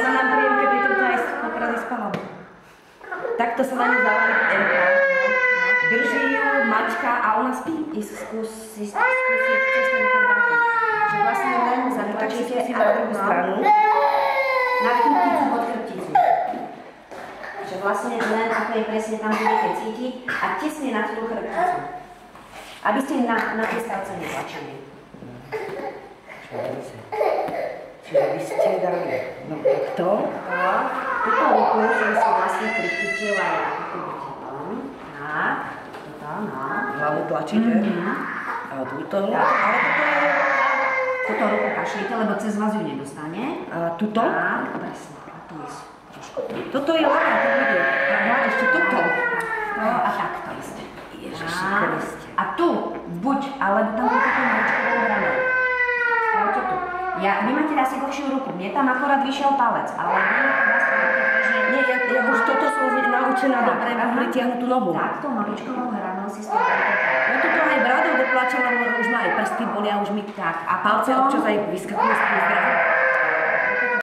ona nám príjemke pri tomto aj poprady spala. Takto sa na ňu zavali Erka. Drží ju, mačka a ona spí. I skúsiť cez ten chrbátik. Že vlastne len zatlačíte na druhú stranu. Na chrbticu pod chrbticu. Že vlastne len ako je presne tam budete cítiť a tesne na tú chrbticu. Aby ste na tie stavce netlačili. Čiže vy ste dali takto. Túto ruku, že si vlastne prichytila ja ako bytelom. Tak, toto, no. Hlavu tlačíte. A túto. Ale túto ruku kašlite, lebo cez vás ju nedostane. A túto? Tak, presne. A tu je trošku. Toto je ľava, to bude. A ešte toto. A takto isté. Ježiši Kriste. A tu, buď, alebo tam je takú maličkovou hranou. Spravte tu. Vy máte asi dlhšiu ruku, mne tam akorát vyšiel palec, ale vy to vás spravte, že... Nie, ja už toto som naučená dobre pritiahnuť tú nohu. Takto maličkovou hranou si spravte. Ja toto aj bradou dopláčala, lebo už ma aj prsty bolia, už mi tak. A palce občas aj vyskakujú z púzdra.